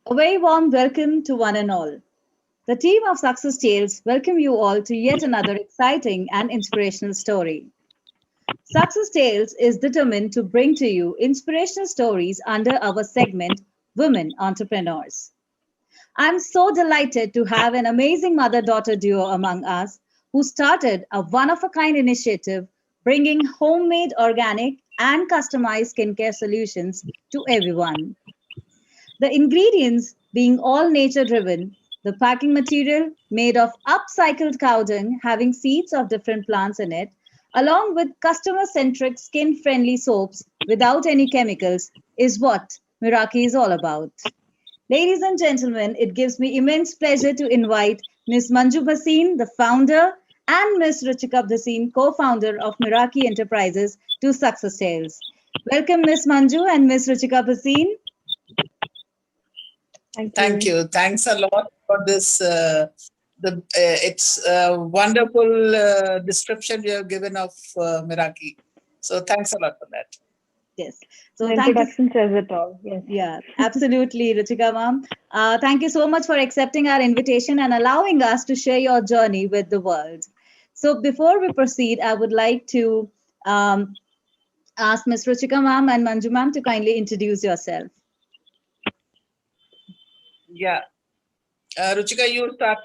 A very warm welcome to one and all. The team of Success Tales welcome you all to yet another exciting and inspirational story. Success Tales is determined to bring to you inspirational stories under our segment Women Entrepreneurs. I'm so delighted to have an amazing mother daughter duo among us who started a one of a kind initiative bringing homemade, organic, and customized skincare solutions to everyone. The ingredients being all nature driven, the packing material made of upcycled cow dung having seeds of different plants in it, along with customer centric skin friendly soaps without any chemicals, is what Miraaki is all about. Ladies and gentlemen, it gives me immense pleasure to invite Ms. Manju Bhasin, the founder, and Ms. Ruchika Bhasin, co founder of Miraaki Enterprises, to Success Tales. Welcome, Ms. Manju and Ms. Ruchika Bhasin. Thank Thank you. you. Thanks a lot for this. It's a wonderful description you have given of Miraaki. So thanks a lot for that. Yes. The So thank you. introduction says it all. Yes. Yeah, absolutely, Ruchika ma'am. Thank you so much for accepting our invitation and allowing us to share your journey with the world. So before we proceed, I would like to um, ask Ms. Ruchika ma'am and Manju ma'am to kindly introduce yourself. Yeah. Ruchika, you start.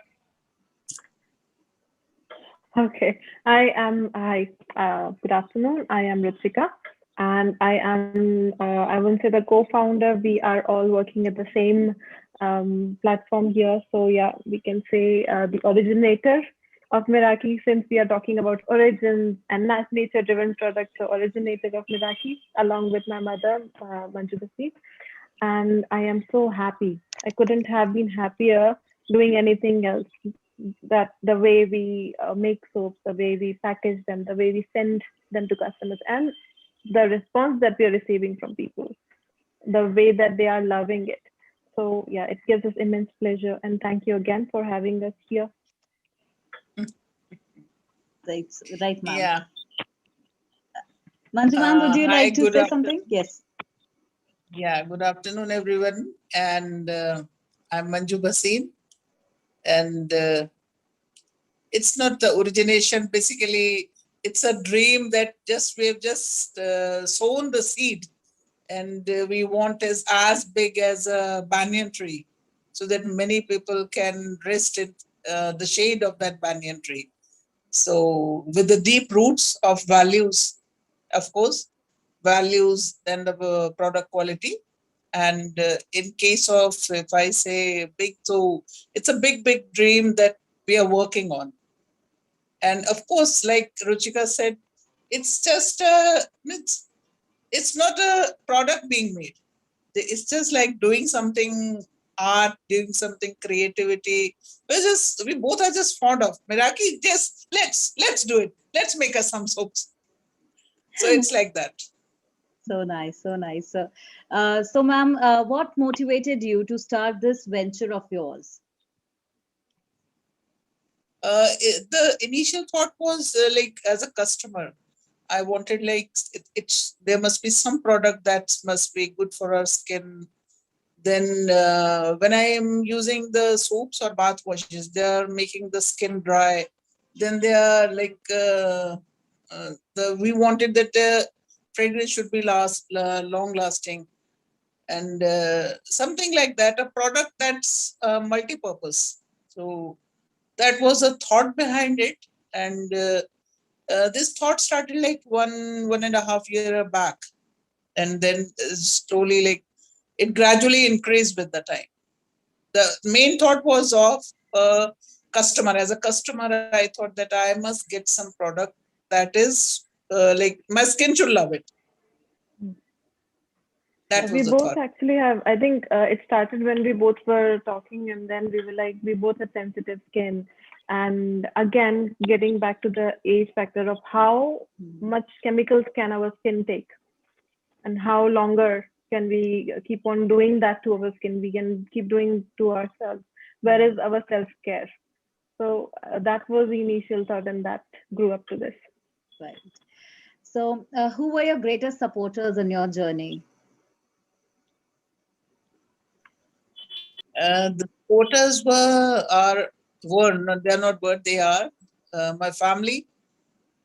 Okay. Good afternoon. I am Ruchika, and I won't say the co-founder. We are all working at the same platform here. So yeah, we can say the originator of Miraaki, since we are talking about origins and nature-driven products. So originator of Miraaki, along with my mother, Manju Bhasin. And I am so happy. I couldn't have been happier doing anything else. That the way we make soaps, the way we package them, the way we send them to customers, and the response that we are receiving from people, the way that they are loving it. So yeah, it gives us immense pleasure, and thank you again for having us here. Right, right, ma'am. Yeah. Manju ma'am, would you Hi, like to good say afternoon. something? Yes. Yeah, good afternoon, everyone. And I'm Manju Bhasin. And it's not the origination. Basically, it's a dream that we've just sown the seed, and we want as big as a banyan tree, so that many people can rest in the shade of that banyan tree. So with the deep roots of values, of course, values and the product quality. And in case of, if I say big, so it's a big dream that we are working on. And of course, like Ruchika said, it's just it's not a product being made. It's just like doing something art, doing something creativity. We both are just fond of Miraaki. Just let's do it. Let's make us some soaps. So it's like that. So nice, so nice. So ma'am, what motivated you to start this venture of yours? The initial thought was like as a customer, I wanted like it's there must be some product that must be good for our skin. Then when I am using the soaps or bath washes, they are making the skin dry. Then they are like the we wanted that fragrance should be long lasting, and something like that. A product that's multi-purpose. So that was a thought behind it, and this thought started like 1.5 year back, and then slowly like it gradually increased with the time. The main thought was of a customer. As a customer, I thought that I must get some product that is like my skin should love it. That We was the both thought. actually have, I think it started when we both were talking, and then we were like, we both had sensitive skin. And again, getting back to the age factor of how much chemicals can our skin take, and how longer can we keep on doing that to our skin? We can keep doing to ourselves. Where is our self care? So that was the initial thought, and that grew up to this. Right. So, who were your greatest supporters in your journey? The supporters they're not were, they are my family.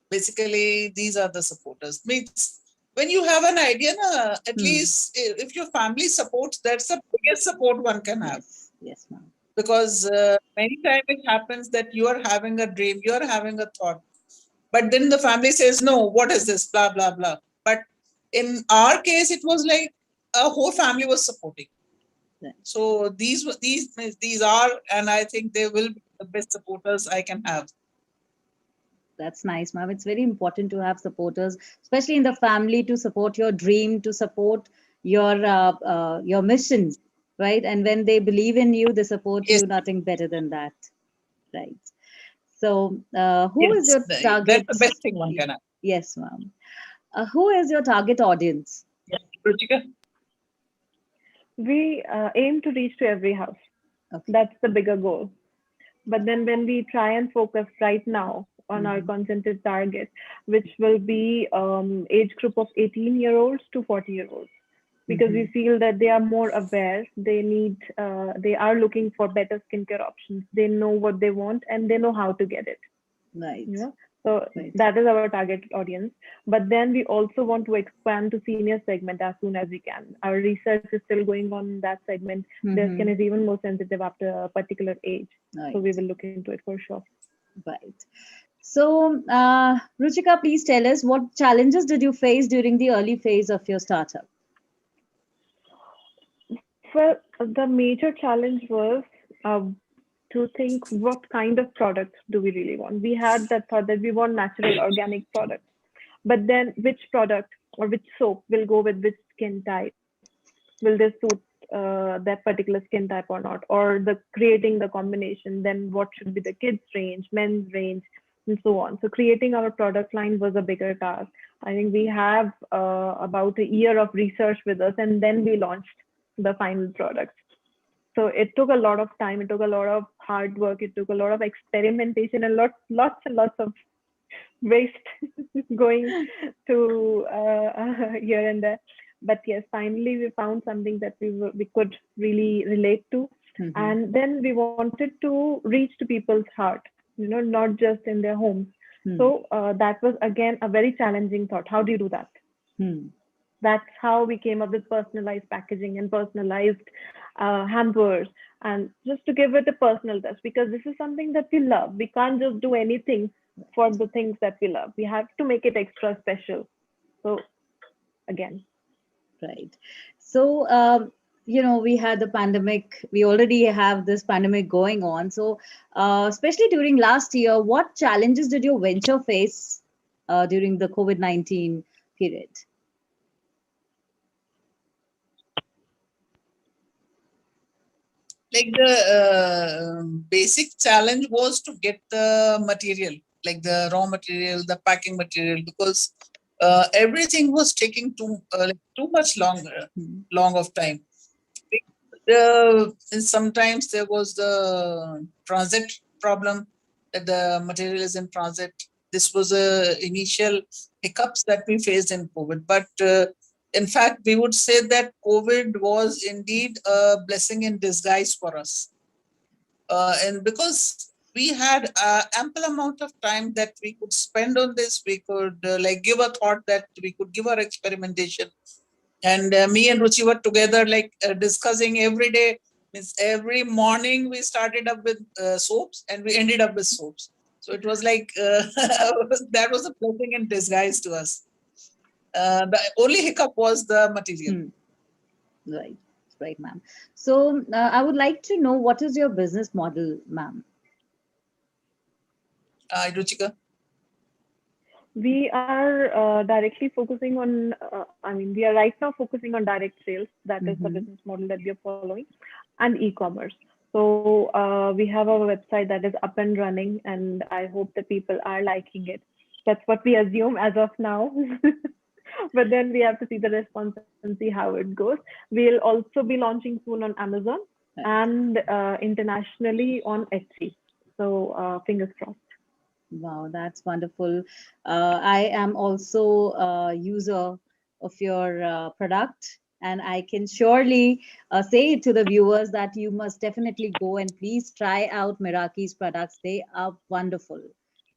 Basically, these are the supporters. Means when you have an idea, at least if your family supports, that's the biggest support one can have. Yes, yes, ma'am. Because many times it happens that you are having a dream, you are having a thought, but then the family says, no, what is this, blah blah blah. But in our case, it was like a whole family was supporting. Right. So these are, and I think they will be the best supporters I can have. That's nice, ma'am. It's very important to have supporters, especially in the family, to support your dream, to support your mission, right? And when they believe in you, they support Yes, you. Nothing better than that, right? So, who is yes, your that's target? the best thing one can have. Yes, ma'am. Who is your target audience? Yeah. Ruchika? We aim to reach to every house. Okay. That's the bigger goal. But then when we try and focus right now on our concentrated target, which will be age group of 18-year-olds to 40-year-olds, because we feel that they are more aware, they are looking for better skincare options. They know what they want and they know how to get it. Right. You know? So Right. that is our target audience. But then we also want to expand to senior segment as soon as we can. Our research is still going on in that segment. Their skin is even more sensitive after a particular age. Right. So we will look into it for sure. Right. So, Ruchika, please tell us, what challenges did you face during the early phase of your startup? Well, the major challenge was to think what kind of products do we really want. We had that thought that we want natural organic products, but then which product or which soap will go with which skin type? Will this suit that particular skin type or not? Or the creating the combination, then what should be the kids range, men's range, and so on. So creating our product line was a bigger task. I think we have about a year of research with us, and then we launched the final product. So it took a lot of time. It took a lot of hard work. It took a lot of experimentation and lots and lots of waste going to here and there. But yes, finally we found something that we could really relate to, and then we wanted to reach to people's heart, not just in their homes. So that was again a very challenging thought. How do you do that? That's how we came up with personalized packaging and personalized hampers, and just to give it a personal touch, because this is something that we love. We can't just do anything for the things that we love. We have to make it extra special. So again. Right. So, we had the pandemic. We already have this pandemic going on. So, especially during last year, what challenges did your venture face during the COVID-19 period? Like the basic challenge was to get the material, like the raw material, the packing material, because everything was taking too much long of time. Sometimes there was the transit problem, that the material is in transit. This was a initial hiccups that we faced in COVID, but in fact, we would say that COVID was indeed a blessing in disguise for us. And because we had ample amount of time that we could spend on this, we could give a thought, that we could give our experimentation. And me and Ruchi were together, discussing every day. Means every morning we started up with soaps and we ended up with soaps. So it was like that was a blessing in disguise to us. The only hiccup was the material. Right, right, ma'am. So I would like to know, what is your business model, ma'am? Ruchika? We are directly focusing on, we are right now focusing on direct sales. That is the business model that we are following, and e-commerce. So we have our website that is up and running, and I hope that people are liking it. That's what we assume as of now. But then we have to see the response and see how it goes. We'll also be launching soon on Amazon and internationally on Etsy. So fingers crossed. Wow, that's wonderful. I am also a user of your product, And I can surely say to the viewers that you must definitely go and please try out Miraaki's products. They are wonderful,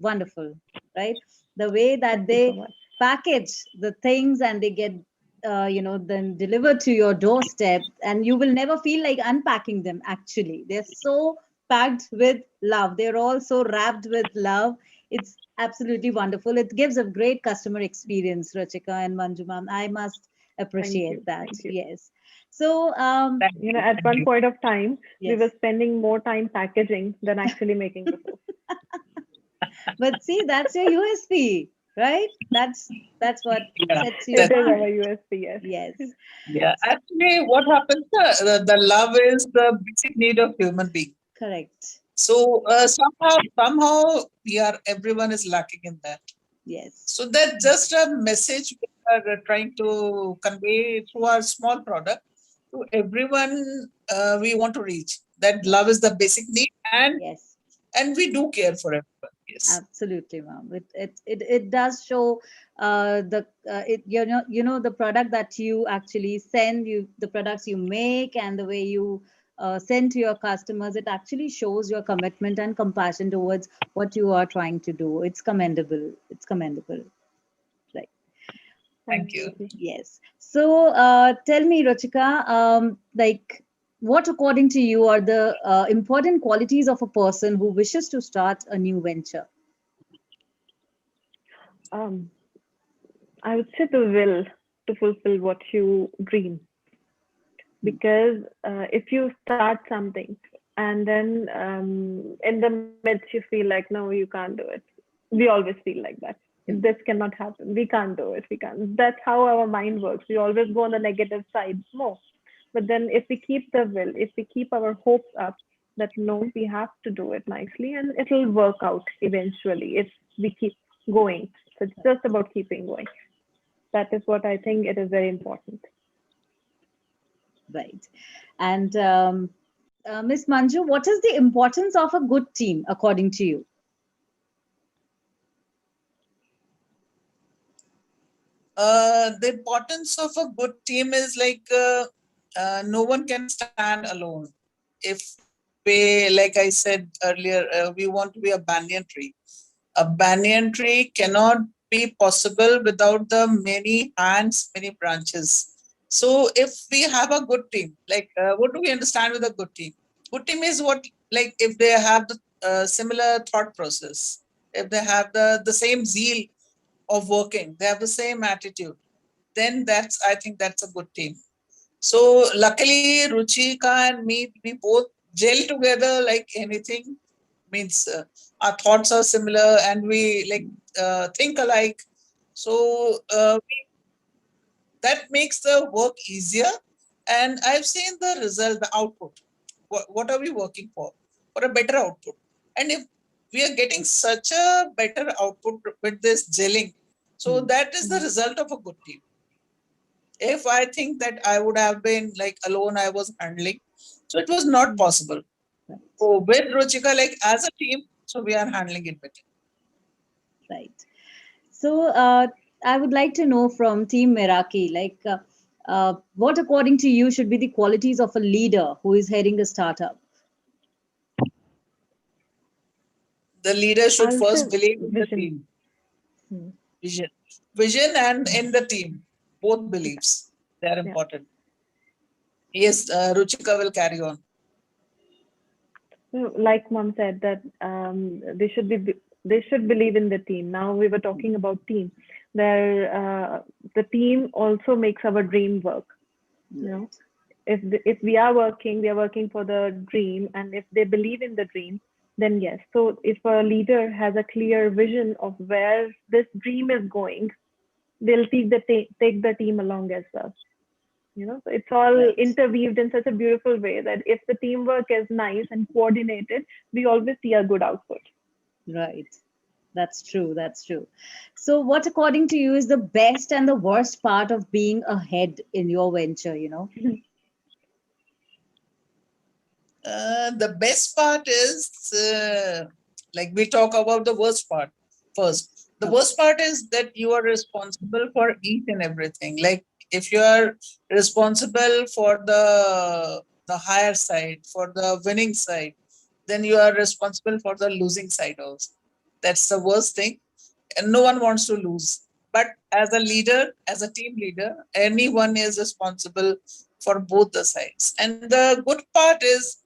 wonderful, right? The way that Thank you so they much. package the things and they get, then delivered to your doorstep, and you will never feel like unpacking them. Actually, they're so packed with love. They're all so wrapped with love. It's absolutely wonderful. It gives a great customer experience, Ruchika and Manju ma'am. I must Thank appreciate you. that. Thank you. Yes. So, Thank you. At Thank one you. point of time, we were yes. spending more time packaging than actually making the soap. But see, that's your USP, right? That's what Yeah, sets you It that, is apart. our USP, yes. Yes. yeah. Actually, what happens? The love is the basic need of human being. Correct. So somehow everyone is lacking in that. Yes. So that's just a message we are trying to convey through our small product to everyone. We want to reach that love is the basic need, Yes. and we do care for everyone. Yes. Absolutely, ma'am. It does show the it the product that you actually send, you the products you make, and the way you send to your customers. It actually shows your commitment and compassion towards what you are trying to do. It's commendable. It's commendable. Right. Thank Thank you. you. Yes. So tell me, Ruchika, like what according to you are the important qualities of a person who wishes to start a new venture? Um, I would say the will to fulfill what you dream. Because if you start something and then in the midst you feel like, no, you can't do it. We always feel like that. Hmm. This cannot happen. We can't do it. We can't. That's how our mind works. We always go on the negative side more. But then if we keep the will, if we keep our hopes up that no, we have to do it nicely and it'll work out eventually if we keep going. So it's just about keeping going. That is what I think it is very important. Right. And Miss Manju, what is the importance of a good team according to you? The importance of a good team is like no one can stand alone. If we, like I said earlier, we want to be a banyan tree. A banyan tree cannot be possible without the many hands, many branches. So if we have a good team, like what do we understand with a good team? Good team is what, like if they have the similar thought process, if they have the same zeal of working, they have the same attitude, then I think that's a good team. So luckily, Ruchika and me, we both gel together like anything. Means our thoughts are similar and we like think alike. So that makes the work easier. And I've seen the result, the output. What are we working for? For a better output. And if we are getting such a better output with this gelling, so Hmm. that is the result of a good team. If I think that I would have been like alone, I was handling, so it was not Hmm. possible. Right. So with Ruchika, like as a team, so we are handling it better. Right. So I would like to know from Team Miraaki, like what according to you should be the qualities of a leader who is heading a startup? The leader should I'll first say believe in the vision. team, Hmm. vision, vision, and in the team. Both beliefs, they are Yeah. important. Yes, Ruchika will carry on. Like mom said that they should believe in the team. Now we were talking about team. There, the team also makes our dream work. You know, Right. if we are working, we are working for the dream, and if they believe in the dream, then yes. So if a leader has a clear vision of where this dream is going, they'll take the team along as well. So it's all Right. interweaved in such a beautiful way that if the teamwork is nice and coordinated, we always see a good output. Right. That's true. That's true. So, what according to you is the best and the worst part of being ahead in your venture? The best part is like we talk about the worst part first. The Okay. worst part is that you are responsible for each and everything. Like If you are responsible for the higher side, for the winning side, then you are responsible for the losing side also. That's the worst thing, and no one wants to lose. But as a leader, as a team leader, anyone is responsible for both the sides. And the good part is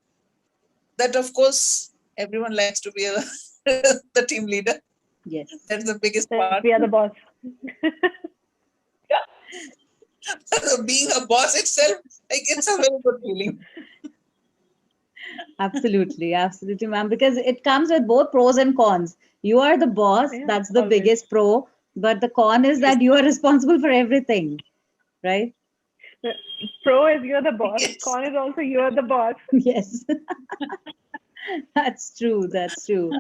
that, of course, everyone likes to be the team leader. Yes. That's the biggest That part. we are the boss. Being a boss itself, like, it's a very good feeling. Absolutely, absolutely, ma'am. Because it comes with both pros and cons. You are the boss, Yeah, that's the always. biggest pro, but the con is Yes. that you are responsible for everything, right? The pro is you're the boss. Yes. Con is also you're the boss. Yes, that's true. That's true.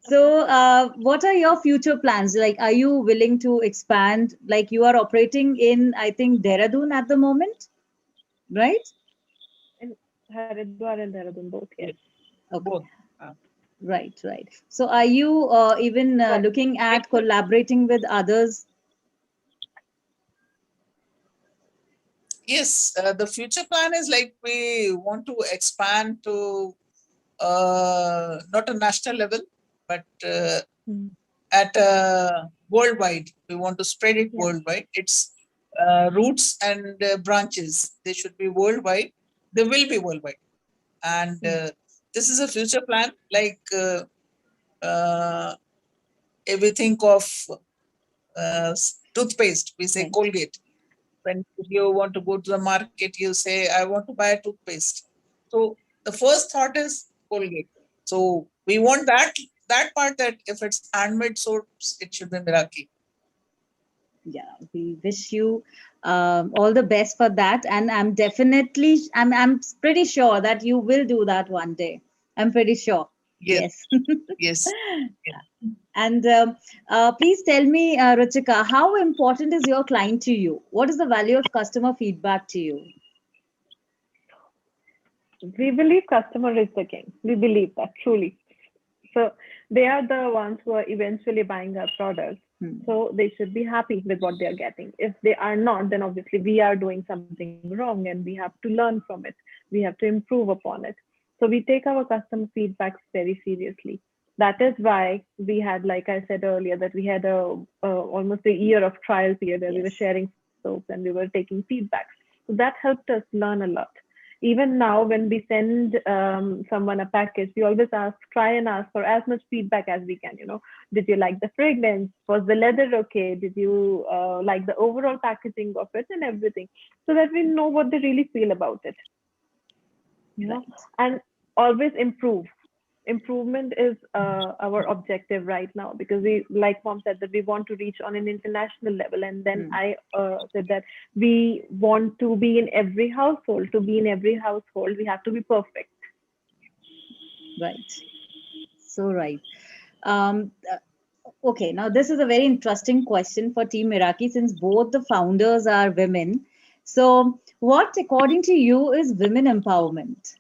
So, what are your future plans? Like, are you willing to expand? Like, you are operating in, I think, Dehradun at the moment, right? In Haridwar and Dehradun both, yes. Okay, Both. Uh, right, right. So, are you even But looking it at will, collaborating with others? yes, the future plan is like we want to expand to not a national level, but mm, at worldwide. We want to spread it yeah. worldwide. Its roots and branches, they should be worldwide. They will be worldwide. And Mm, this is a future plan. Like, uh, if we think of toothpaste, we say Right. Colgate. When you want to go to the market, you say, I want to buy a toothpaste. So the first thought is Colgate. So we want that part, that if it's handmade soaps, it should be Miraaki. Yeah, we wish you all the best for that, and I'm pretty sure that you will do that one day. I'm pretty sure. Yes, Yes. yes. Yes. And please tell me, Ruchika, how important is your client to you? What is the value of customer feedback to you? we believe customer is the king. We believe that truly. So they are the ones who are eventually buying our products. Hmm. So they should be happy with what they are getting. If they are not, then obviously we are doing something wrong and we have to learn from it. We have to improve upon it. So we take our customer feedbacks very seriously. That is why we had, like I said earlier, that we had almost a year of trial period where we were Yes. sharing soaps and we were taking feedbacks. So that helped us learn a lot. Even now, when we send someone a package, we always try and ask for as much feedback as we can. Did you like the fragrance? Was the leather okay? Did you like the overall packaging of it and everything? So that we know what they really feel about it. Right. And always improve. Improvement is our objective right now, because we, like mom said, that we want to reach on an international level. And then Hmm. I said that we want to be in every household. To be in every household, we have to be perfect. Right. So right. Okay, now this is a very interesting question for Team Miraaki since both the founders are women. So, what, according to you, is women empowerment?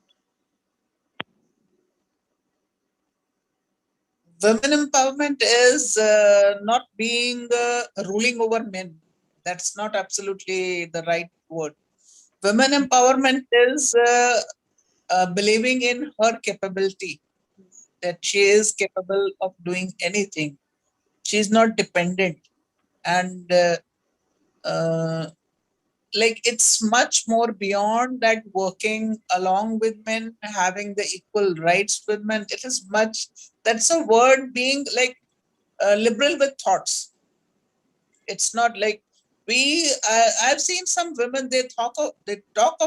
Women empowerment is not being ruling over men. That's not absolutely the right word. Women empowerment is believing in her capability, that she is capable of doing anything. She is not dependent. And uh, like, it's much more beyond that, working along with men, having the equal rights with men. It is much, that's a word, being like liberal with thoughts. It's not like we I've seen some women, they talk of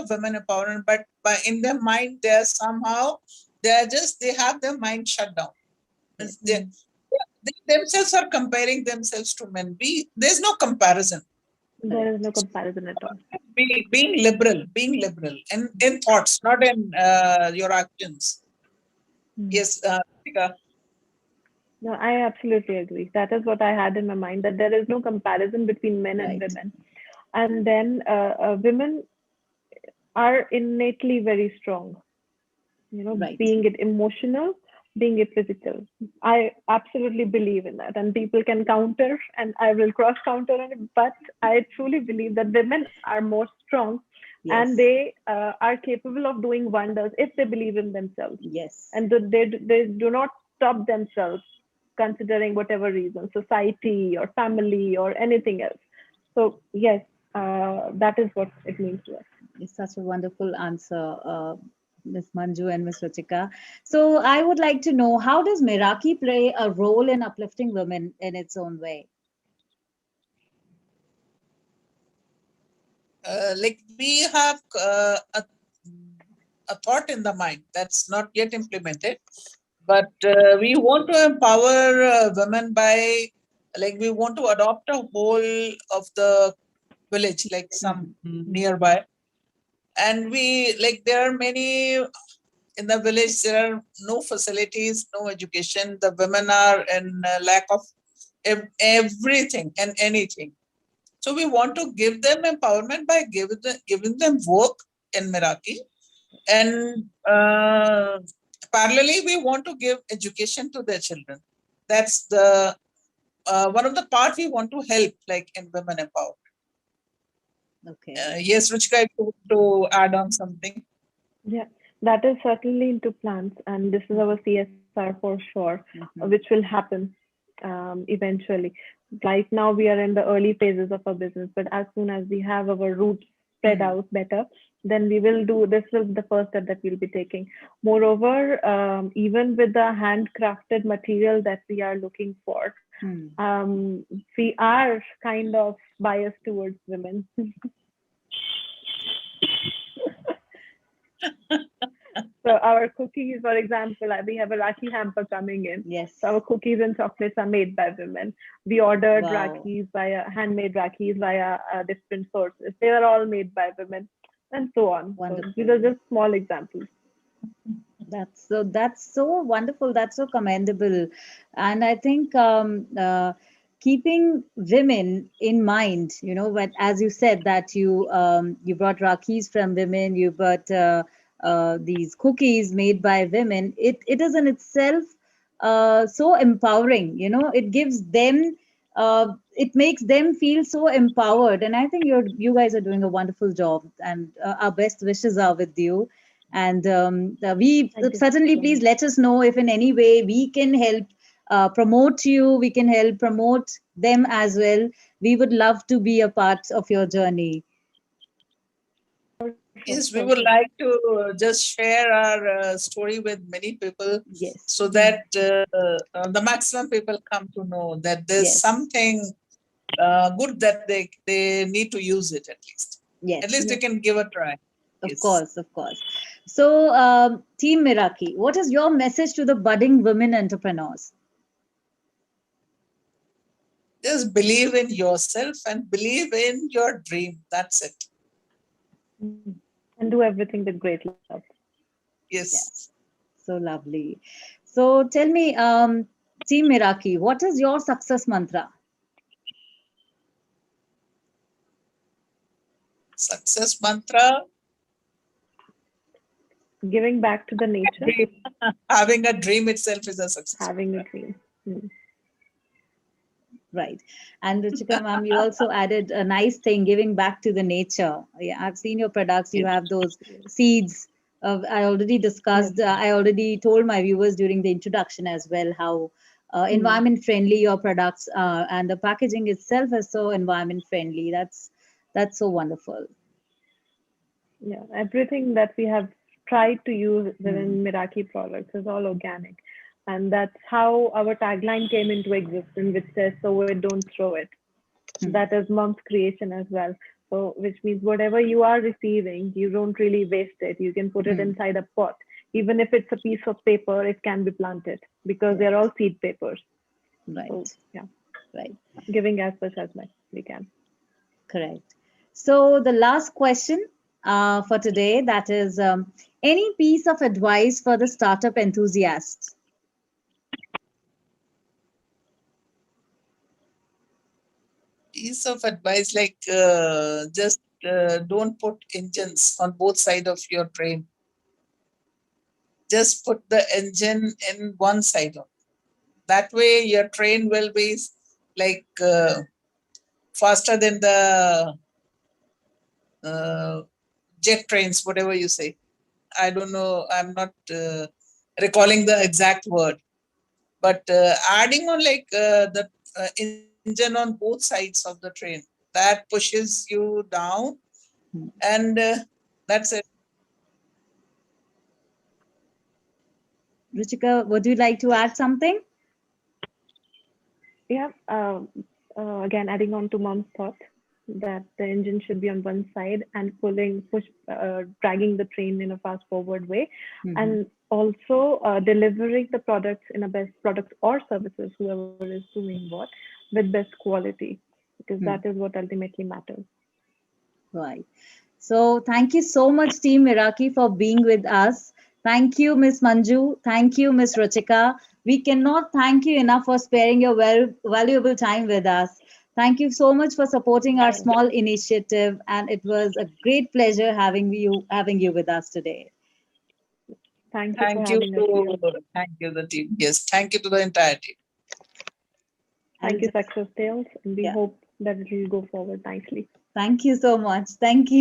women empowerment, but in their mind they have their mind shut down. Yes. Mm. They themselves are comparing themselves to men. There's no comparison. There is no Correct. comparison at all. Being liberal in thoughts, not in your actions. Mm. Yes, Ritika. No, I absolutely agree. That is what I had in my mind, that there is no comparison between men and Right. women. And then women are innately very strong, Right. being it emotional being it physical. I absolutely believe in that, and people can counter, and I will cross counter on it. But I truly believe that women are more strong, and Yes. they are capable of doing wonders if they believe in themselves, Yes. and they do not stop themselves, considering whatever reason, society or family or anything else. So yes, that is what it means to us. It's such a wonderful answer, Ms. Manju and Ms. Ruchika. So I would like to know, how does Miraaki play a role in uplifting women in its own way? Like we have a thought in the mind that's not yet implemented, but we want to empower women by, like, we want to adopt a whole of the village, like some nearby, and we, like, there are many in the village, there are no facilities, no education. The women are in lack of everything and anything. So we want to give them empowerment by giving them work in Miraaki. And parallelly, we want to give education to their children. That's the one of the part we want to help, like in women empowerment. Okay. Yes, Ruchika, if you want to add on something. Yeah, that is certainly into plans, and this is our CSR for sure, which will happen eventually. Right now, we are in the early phases of our business, but as soon as we have our roots spread out better, then we will do this. Will be the first step that we'll be taking. Moreover, even with the handcrafted material that we are looking for, we are kind of biased towards women. So our cookies, for example, we have a Rakhi hamper coming in. Yes. So our cookies and chocolates are made by women. We ordered Wow. Rakhis via handmade Rakhis via different sources. They are all made by women, and so on. Wonderful. So these are just small examples. That's so wonderful. That's so commendable, and I think keeping women in mind, you know, when, as you said that you brought Rakhis from women, you brought these cookies made by women. It is in itself so empowering. You know, it gives them. It makes them feel so empowered, and I think you guys are doing a wonderful job, and our best wishes are with you. And we certainly, please let us know if in any way we can help promote you, we can help promote them as well. We would love to be a part of your journey. Yes, we would like to just share our story with many people. Yes. So that the maximum people come to know that there's something good that they need to use it at least. Yes. At least they can give a try. Of course, of course. So, Team Miraaki, what is your message to the budding women entrepreneurs? Just believe in yourself and believe in your dream. That's it. And do everything with great love. Yes. So lovely. So tell me, Team Miraaki, what is your success mantra? Success mantra? Giving back to the nature. Having a dream itself is a success. Having a dream. Right. And Ruchika ma'am, you also added a nice thing, giving back to the nature. Yeah, I've seen your products. You have those seeds. I already discussed, I already told my viewers during the introduction as well how environment friendly your products are, and the packaging itself is so environment friendly. That's so wonderful. Yeah, everything that we have tried to use within Miraaki products is all organic. And that's how our tagline came into existence, which says, "Sow it, don't throw it." That is Mom's creation as well. So, which means whatever you are receiving, you don't really waste it. You can put it inside a pot. Even if it's a piece of paper, it can be planted because they're all seed papers. Right. So, yeah. Right. Giving as much as we can. Correct. So the last question for today, that is, any piece of advice for the startup enthusiasts? Piece of advice, like just don't put engines on both sides of your train. just put the engine in one side of. That way your train will be like faster than the jet trains, whatever you say. I don't know. I'm not recalling the exact word, but adding on like the engine on both sides of the train, that pushes you down, and that's it. Ruchika, would you like to add something? Yeah, again, adding on to mom's thought that the engine should be on one side and dragging the train in a fast forward way, and also delivering the products in a best products or services, whoever is doing what, with best quality, because that is what ultimately matters. Right. So thank you so much, Team Miraaki, for being with us. Thank you, Ms. Manju. Thank you, Ms. Ruchika. We cannot thank you enough for sparing your valuable time with us. Thank you so much for supporting our small initiative, and it was a great pleasure having you with us today. Thank you for Thank you having us here. thank you the team. Yes, thank you to the entire team. Thank you, Success Tales, and we Yeah. hope that it will go forward nicely. Thank you so much. Thank you.